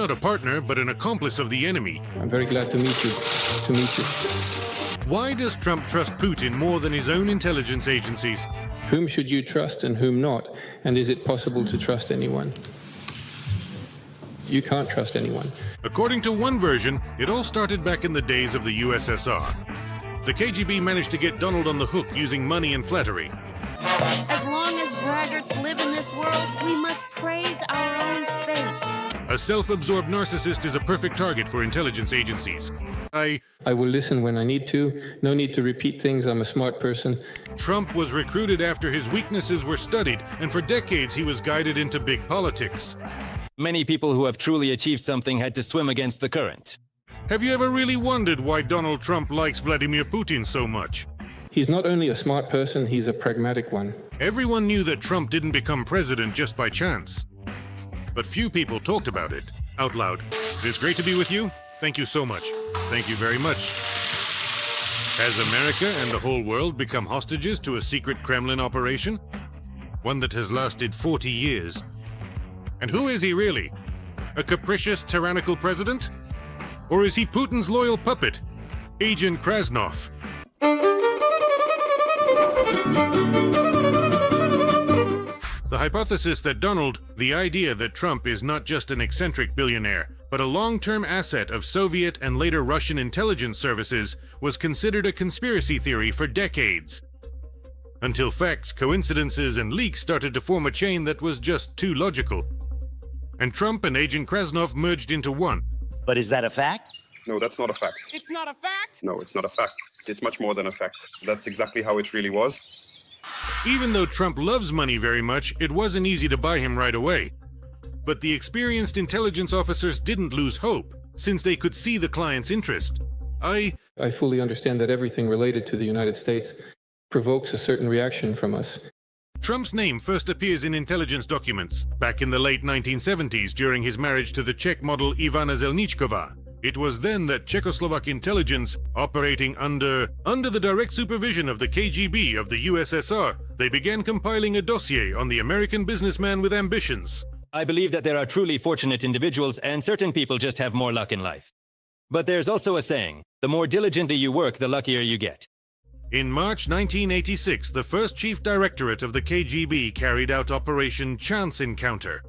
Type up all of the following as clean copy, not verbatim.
not a partner, but an accomplice of the enemy. I'm very glad to meet you. Why does Trump trust Putin more than his own intelligence agencies? Whom should you trust and whom not? And is it possible to trust anyone? You can't trust anyone. According to one version, it all started back in the days of the USSR. The KGB managed to get Donald on the hook using money and flattery. As long as braggarts live in this world, we must praise our own fate. A self-absorbed narcissist is a perfect target for intelligence agencies. I will listen when I need to. No need to repeat things. I'm a smart person. Trump was recruited after his weaknesses were studied, and for decades he was guided into big politics. Many people who have truly achieved something had to swim against the current. Have you ever really wondered why Donald Trump likes Vladimir Putin so much? He's not only a smart person, he's a pragmatic one. Everyone knew that Trump didn't become president just by chance. But few people talked about it out loud. It's great to be with you. Thank you so much. Thank you very much. Has America and the whole world become hostages to a secret Kremlin operation? One that has lasted 40 years. And who is he really? A capricious, tyrannical president? Or is he Putin's loyal puppet, Agent Krasnov? The hypothesis that the idea that Trump is not just an eccentric billionaire, but a long-term asset of Soviet and later Russian intelligence services, was considered a conspiracy theory for decades. Until facts, coincidences, and leaks started to form a chain that was just too logical. And Trump and Agent Krasnov merged into one. But is that a fact? No, that's not a fact. It's not a fact? No, it's not a fact. It's much more than a fact. That's exactly how it really was. Even though Trump loves money very much, it wasn't easy to buy him right away. But the experienced intelligence officers didn't lose hope, since they could see the client's interest. I fully understand that everything related to the United States provokes a certain reaction from us. Trump's name first appears in intelligence documents back in the late 1970s during his marriage to the Czech model Ivana Zelničková. It was then that Czechoslovak intelligence, operating under the direct supervision of the KGB of the USSR, they began compiling a dossier on the American businessman with ambitions. I believe that there are truly fortunate individuals, and certain people just have more luck in life. But there's also a saying, the more diligently you work, the luckier you get. In March 1986, the first chief directorate of the KGB carried out Operation Chance Encounter.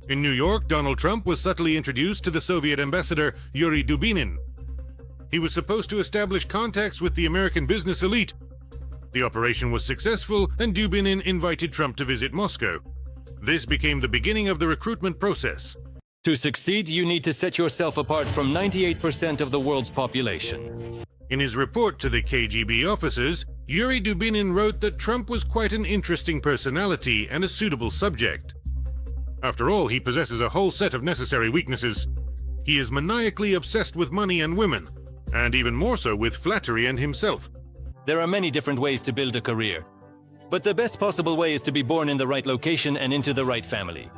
In New York, Donald Trump was subtly introduced to the Soviet ambassador Yuri Dubinin. He was supposed to establish contacts with the American business elite. The operation was successful, and Dubinin invited Trump to visit Moscow. This became the beginning of the recruitment process. To succeed, you need to set yourself apart from 98% of the world's population. In his report to the KGB officers, Yuri Dubinin wrote that Trump was quite an interesting personality and a suitable subject. After all, he possesses a whole set of necessary weaknesses. He is maniacally obsessed with money and women, and even more so with flattery and himself. There are many different ways to build a career. But the best possible way is to be born in the right location and into the right family.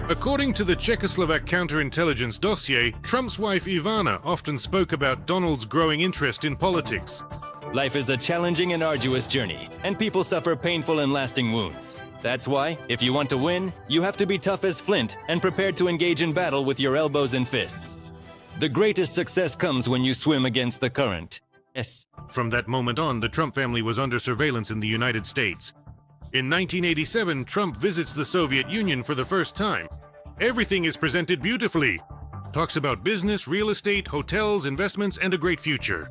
According to the Czechoslovak counterintelligence dossier, Trump's wife Ivana often spoke about Donald's growing interest in politics. Life is a challenging and arduous journey, and people suffer painful and lasting wounds. That's why, if you want to win, you have to be tough as flint and prepared to engage in battle with your elbows and fists. The greatest success comes when you swim against the current. Yes. From that moment on, the Trump family was under surveillance in the United States. In 1987, Trump visits the Soviet Union for the first time. Everything is presented beautifully. Talks about business, real estate, hotels, investments, and a great future.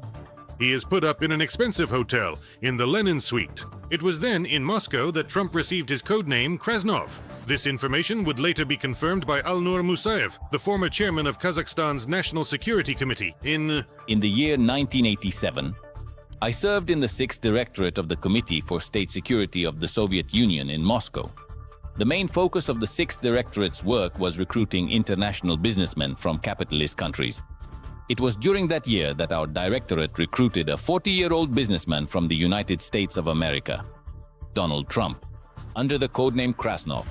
He is put up in an expensive hotel, in the Lenin Suite. It was then, in Moscow, that Trump received his codename Krasnov. This information would later be confirmed by Alnur Musayev, the former chairman of Kazakhstan's National Security Committee, In the year 1987, I served in the 6th Directorate of the Committee for State Security of the Soviet Union in Moscow. The main focus of the 6th Directorate's work was recruiting international businessmen from capitalist countries. It was during that year that our directorate recruited a 40-year-old businessman from the United States of America, Donald Trump, under the codename Krasnov.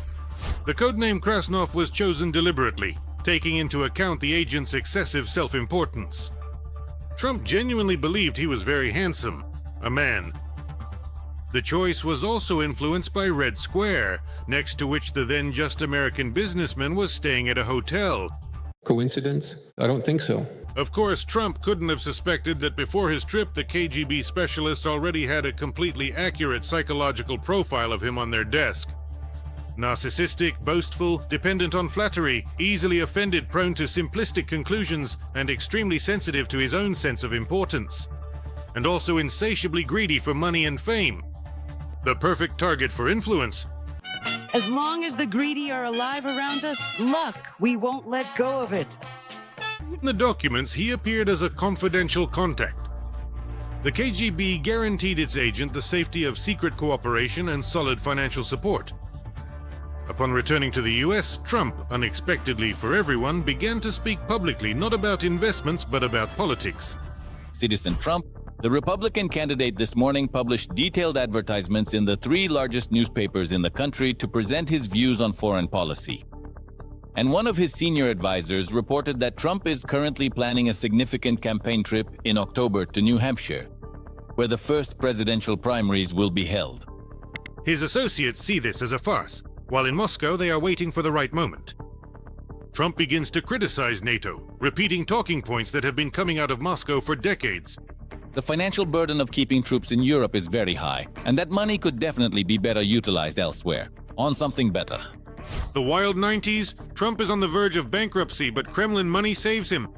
The codename Krasnov was chosen deliberately, taking into account the agent's excessive self-importance. Trump genuinely believed he was very handsome, a man. The choice was also influenced by Red Square, next to which the then just American businessman was staying at a hotel. Coincidence? I don't think so. Of course, Trump couldn't have suspected that before his trip, the KGB specialists already had a completely accurate psychological profile of him on their desk. Narcissistic, boastful, dependent on flattery, easily offended, prone to simplistic conclusions, and extremely sensitive to his own sense of importance. And also insatiably greedy for money and fame. The perfect target for influence. As long as the greedy are alive around us, luck, we won't let go of it. In the documents, he appeared as a confidential contact. The KGB guaranteed its agent the safety of secret cooperation and solid financial support. Upon returning to the US, Trump, unexpectedly for everyone, began to speak publicly not about investments but about politics. Citizen Trump, the Republican candidate this morning published detailed advertisements in the 3 largest newspapers in the country to present his views on foreign policy. And one of his senior advisors reported that Trump is currently planning a significant campaign trip in October to New Hampshire, where the first presidential primaries will be held. His associates see this as a farce, while in Moscow they are waiting for the right moment. Trump begins to criticize NATO, repeating talking points that have been coming out of Moscow for decades. The financial burden of keeping troops in Europe is very high, and that money could definitely be better utilized elsewhere, on something better. The wild 90s, Trump is on the verge of bankruptcy, but Kremlin money saves him.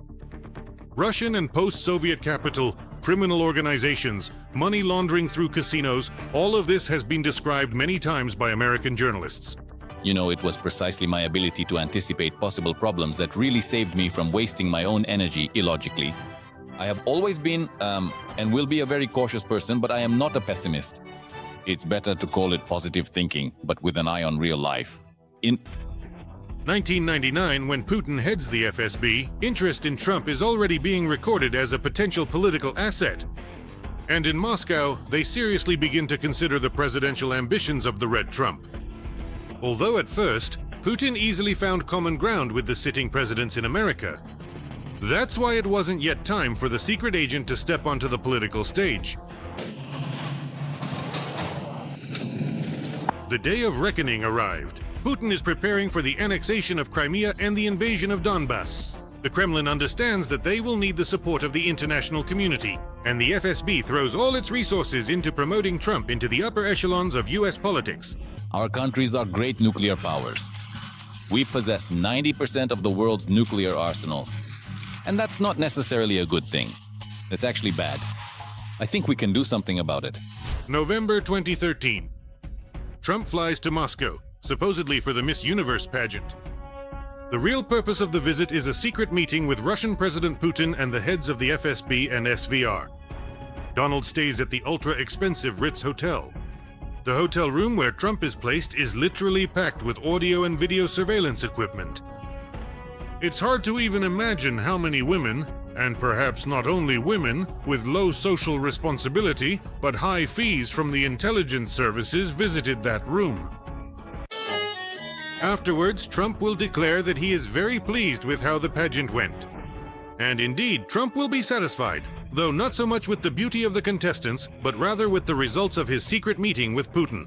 Russian and post-Soviet capital, criminal organizations, money laundering through casinos, all of this has been described many times by American journalists. You know, it was precisely my ability to anticipate possible problems that really saved me from wasting my own energy illogically. I have always been, and will be a very cautious person, but I am not a pessimist. It's better to call it positive thinking, but with an eye on real life. In 1999, when Putin heads the FSB, interest in Trump is already being recorded as a potential political asset. And in Moscow, they seriously begin to consider the presidential ambitions of the Red Trump. Although at first, Putin easily found common ground with the sitting presidents in America. That's why it wasn't yet time for the secret agent to step onto the political stage. The day of reckoning arrived. Putin is preparing for the annexation of Crimea and the invasion of Donbass. The Kremlin understands that they will need the support of the international community, and the FSB throws all its resources into promoting Trump into the upper echelons of US politics. Our countries are great nuclear powers. We possess 90% of the world's nuclear arsenals. And that's not necessarily a good thing. That's actually bad. I think we can do something about it. November 2013. Trump flies to Moscow, supposedly for the Miss Universe pageant. The real purpose of the visit is a secret meeting with Russian President Putin and the heads of the FSB and SVR. Donald stays at the ultra-expensive Ritz Hotel. The hotel room where Trump is placed is literally packed with audio and video surveillance equipment. It's hard to even imagine how many women, and perhaps not only women, with low social responsibility but high fees from the intelligence services visited that room. Afterwards, Trump will declare that he is very pleased with how the pageant went. And indeed, Trump will be satisfied, though not so much with the beauty of the contestants, but rather with the results of his secret meeting with Putin.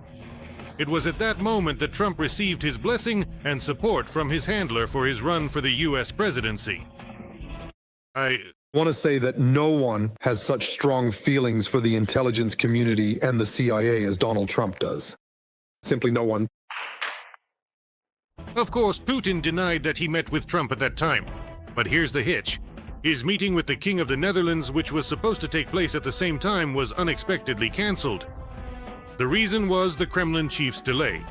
It was at that moment that Trump received his blessing and support from his handler for his run for the US presidency. I want to say that no one has such strong feelings for the intelligence community and the CIA as Donald Trump does. Simply no one. Of course, Putin denied that he met with Trump at that time. But here's the hitch. His meeting with the King of the Netherlands, which was supposed to take place at the same time, was unexpectedly cancelled. The reason was the Kremlin chief's delay.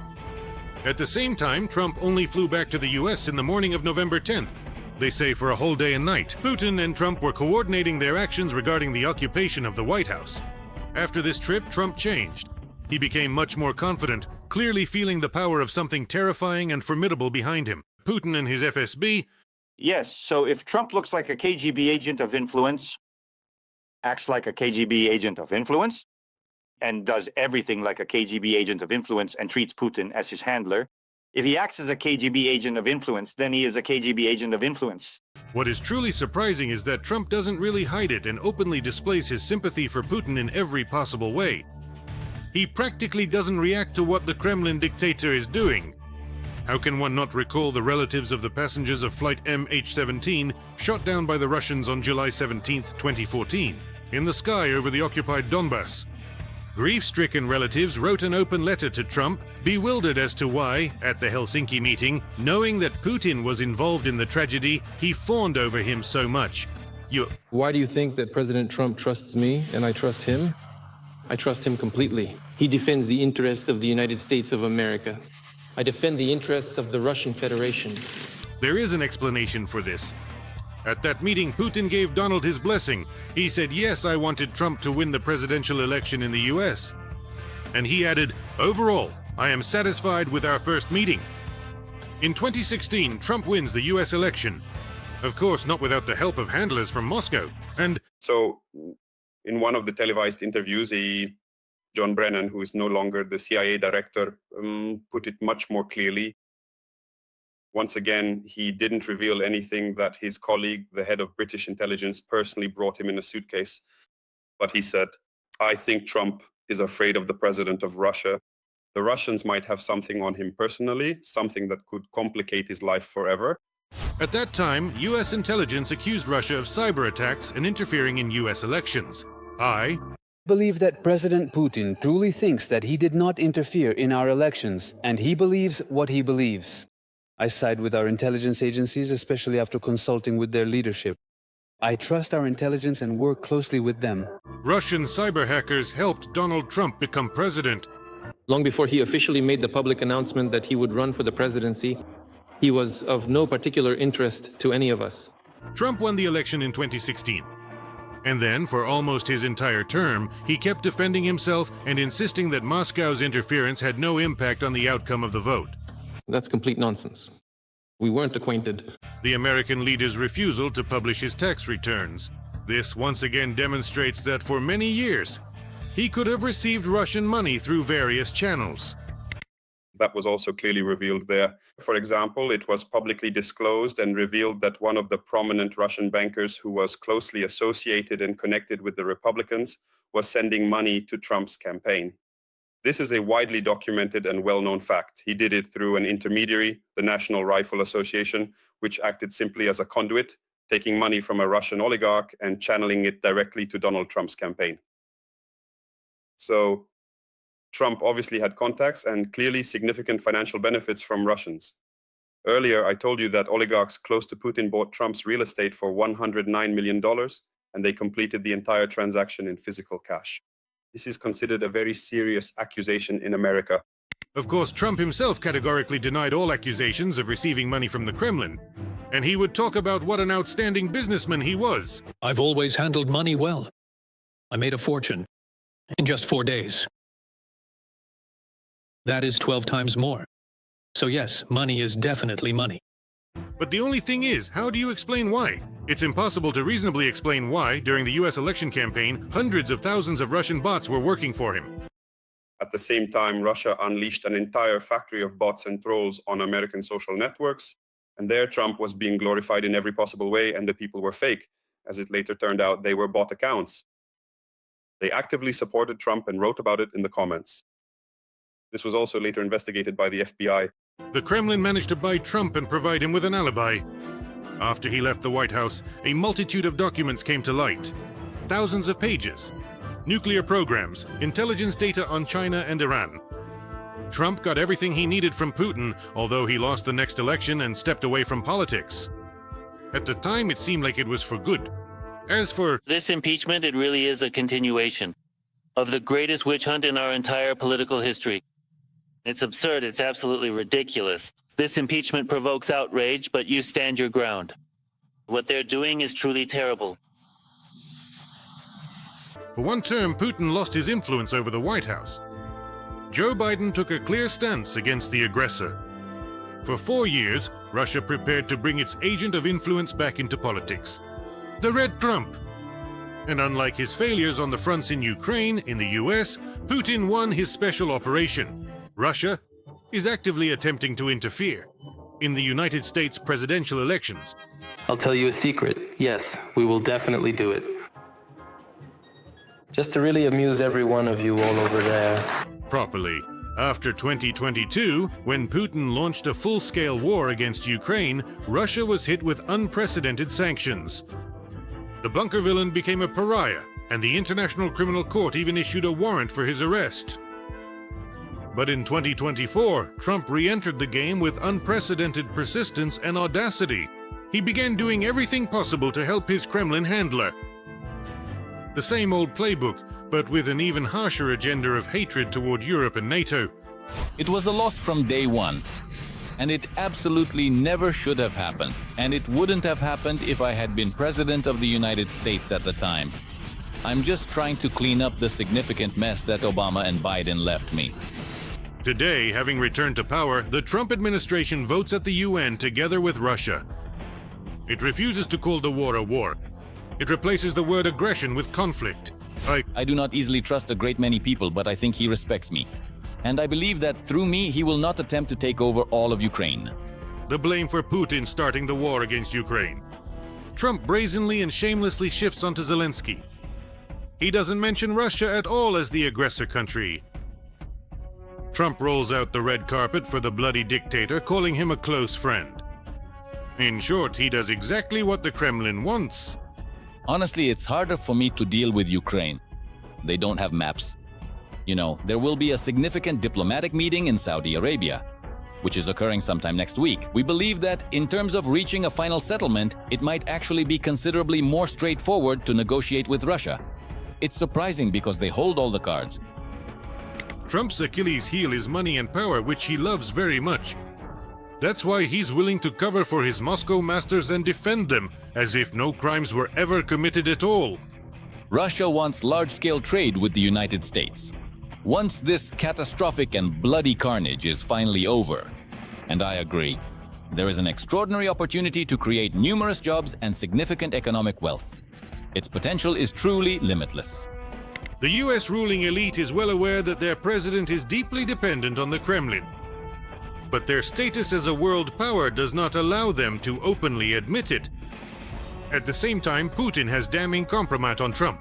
At the same time, Trump only flew back to the US in the morning of November 10th. They say for a whole day and night. Putin and Trump were coordinating their actions regarding the occupation of the White House. After this trip, Trump changed. He became much more confident, clearly feeling the power of something terrifying and formidable behind him. Putin and his FSB. Yes, so if Trump looks like a KGB agent of influence, acts like a KGB agent of influence, and does everything like a KGB agent of influence and treats Putin as his handler, if he acts as a KGB agent of influence, then he is a KGB agent of influence. What is truly surprising is that Trump doesn't really hide it and openly displays his sympathy for Putin in every possible way. He practically doesn't react to what the Kremlin dictator is doing. How can one not recall the relatives of the passengers of flight MH17 shot down by the Russians on July 17, 2014, in the sky over the occupied Donbass? Grief-stricken relatives wrote an open letter to Trump, bewildered as to why, at the Helsinki meeting, knowing that Putin was involved in the tragedy, he fawned over him so much. Why do you think that President Trump trusts me and I trust him? I trust him completely. He defends the interests of the United States of America. I defend the interests of the Russian Federation. There is an explanation for this. At that meeting, Putin gave Donald his blessing. He said, yes, I wanted Trump to win the presidential election in the US. And he added, overall, I am satisfied with our first meeting. In 2016, Trump wins the US election. Of course, not without the help of handlers from Moscow. And So in one of the televised interviews, John Brennan, who is no longer the CIA director, put it much more clearly. Once again, he didn't reveal anything that his colleague, the head of British intelligence, personally brought him in a suitcase. But he said, I think Trump is afraid of the president of Russia. The Russians might have something on him personally, something that could complicate his life forever. at that time, US intelligence accused Russia of cyber attacks and interfering in US elections. I believe that President Putin truly thinks that he did not interfere in our elections, and he believes what he believes. I side with our intelligence agencies, especially after consulting with their leadership. I trust our intelligence and work closely with them. Russian cyber hackers helped Donald Trump become president. Long before he officially made the public announcement that he would run for the presidency, he was of no particular interest to any of us. Trump won the election in 2016. And then, for almost his entire term, he kept defending himself and insisting that Moscow's interference had no impact on the outcome of the vote. That's complete nonsense. We weren't acquainted. The American leader's refusal to publish his tax returns. This once again demonstrates that for many years, he could have received Russian money through various channels. That was also clearly revealed there. For example, it was publicly disclosed and revealed that one of the prominent Russian bankers who was closely associated and connected with the Republicans was sending money to Trump's campaign. This is a widely documented and well-known fact. He did it through an intermediary, the National Rifle Association, which acted simply as a conduit, taking money from a Russian oligarch and channeling it directly to Donald Trump's campaign. So Trump obviously had contacts and clearly significant financial benefits from Russians. Earlier, I told you that oligarchs close to Putin bought Trump's real estate for $109 million, and they completed the entire transaction in physical cash. This is considered a very serious accusation in America. Of course, Trump himself categorically denied all accusations of receiving money from the Kremlin. And he would talk about what an outstanding businessman he was. I've always handled money well. I made a fortune in just 4 days. That is 12 times more. So yes, money is definitely money. But the only thing is, how do you explain why? It's impossible to reasonably explain why, during the US election campaign, hundreds of thousands of Russian bots were working for him. At the same time, Russia unleashed an entire factory of bots and trolls on American social networks, and there Trump was being glorified in every possible way, and the people were fake. As it later turned out, they were bot accounts. They actively supported Trump and wrote about it in the comments. This was also later investigated by the FBI. The Kremlin managed to buy Trump and provide him with an alibi. After he left the White House, a multitude of documents came to light. Thousands of pages. Nuclear programs, intelligence data on China and Iran. Trump got everything he needed from Putin, although he lost the next election and stepped away from politics. At the time, it seemed like it was for good. As for this impeachment, it really is a continuation of the greatest witch hunt in our entire political history. It's absurd. It's absolutely ridiculous. This impeachment provokes outrage, but you stand your ground. What they're doing is truly terrible. For one term, Putin lost his influence over the White House. Joe Biden took a clear stance against the aggressor. For 4 years, Russia prepared to bring its agent of influence back into politics, the Red Trump. And unlike his failures on the fronts in Ukraine, in the US, Putin won his special operation. Russia is actively attempting to interfere in the United States presidential elections. I'll tell you a secret. Yes, we will definitely do it. Just to really amuse every one of you all over there. Properly. After 2022, when Putin launched a full-scale war against Ukraine, Russia was hit with unprecedented sanctions. The bunker villain became a pariah, and the International Criminal Court even issued a warrant for his arrest. But in 2024, Trump re-entered the game with unprecedented persistence and audacity. He began doing everything possible to help his Kremlin handler. The same old playbook, but with an even harsher agenda of hatred toward Europe and NATO. It was a loss from day one, and it absolutely never should have happened, and it wouldn't have happened if I had been President of the United States at the time. I'm just trying to clean up the significant mess that Obama and Biden left me. Today, having returned to power, the Trump administration votes at the UN together with Russia. It refuses to call the war a war. It replaces the word aggression with conflict. I do not easily trust a great many people, but I think he respects me. And I believe that through me, he will not attempt to take over all of Ukraine. The blame for Putin starting the war against Ukraine. Trump brazenly and shamelessly shifts onto Zelensky. He doesn't mention Russia at all as the aggressor country. Trump rolls out the red carpet for the bloody dictator, calling him a close friend. In short, he does exactly what the Kremlin wants. Honestly, it's harder for me to deal with Ukraine. They don't have maps. You know, there will be a significant diplomatic meeting in Saudi Arabia, which is occurring sometime next week. We believe that, in terms of reaching a final settlement, it might actually be considerably more straightforward to negotiate with Russia. It's surprising because they hold all the cards. Trump's Achilles heel is money and power, which he loves very much. That's why he's willing to cover for his Moscow masters and defend them, as if no crimes were ever committed at all. Russia wants large-scale trade with the United States. Once this catastrophic and bloody carnage is finally over, and I agree, there is an extraordinary opportunity to create numerous jobs and significant economic wealth. Its potential is truly limitless. The US ruling elite is well aware that their president is deeply dependent on the Kremlin. But their status as a world power does not allow them to openly admit it. At the same time, Putin has damning compromat on Trump.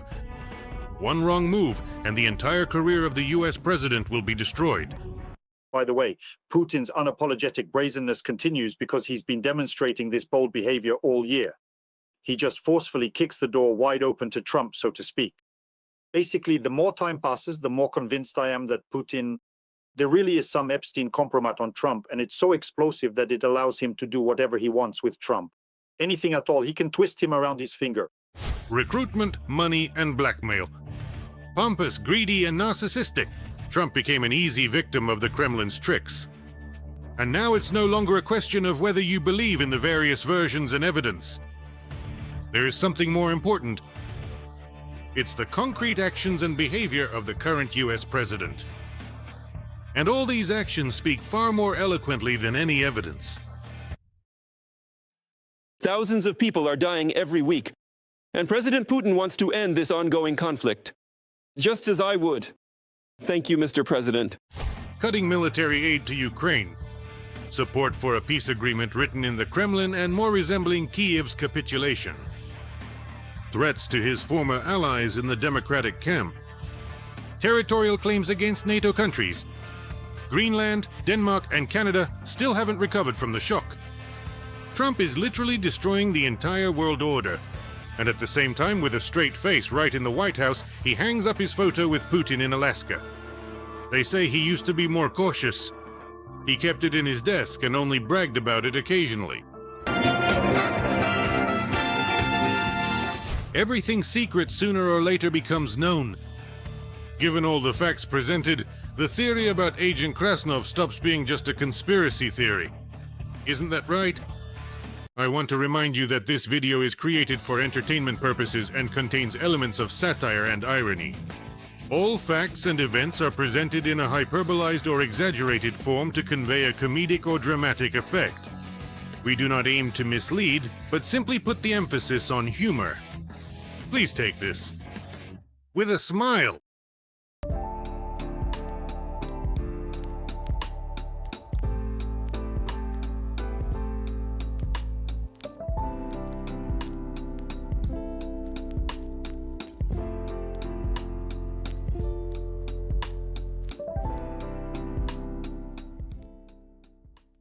One wrong move, and the entire career of the US president will be destroyed. By the way, Putin's unapologetic brazenness continues because he's been demonstrating this bold behavior all year. He just forcefully kicks the door wide open to Trump, so to speak. Basically, the more time passes, the more convinced I am that there really is some Epstein compromat on Trump, and it's so explosive that it allows him to do whatever he wants with Trump. Anything at all, he can twist him around his finger. Recruitment, money, and blackmail. Pompous, greedy, and narcissistic, Trump became an easy victim of the Kremlin's tricks. And now it's no longer a question of whether you believe in the various versions and evidence. There is something more important. It's the concrete actions and behavior of the current US president. And all these actions speak far more eloquently than any evidence. Thousands of people are dying every week, and President Putin wants to end this ongoing conflict. Just as I would. Thank you, Mr. President. Cutting military aid to Ukraine. Support for a peace agreement written in the Kremlin and more resembling Kiev's capitulation. Threats to his former allies in the Democratic camp. Territorial claims against NATO countries. Greenland, Denmark, and Canada still haven't recovered from the shock. Trump is literally destroying the entire world order. And at the same time, with a straight face right in the White House, he hangs up his photo with Putin in Alaska. They say he used to be more cautious. He kept it in his desk and only bragged about it occasionally. Everything secret sooner or later becomes known. Given all the facts presented, the theory about Agent Krasnov stops being just a conspiracy theory. Isn't that right? I want to remind you that this video is created for entertainment purposes and contains elements of satire and irony. All facts and events are presented in a hyperbolized or exaggerated form to convey a comedic or dramatic effect. We do not aim to mislead, but simply put the emphasis on humor. Please take this with a smile.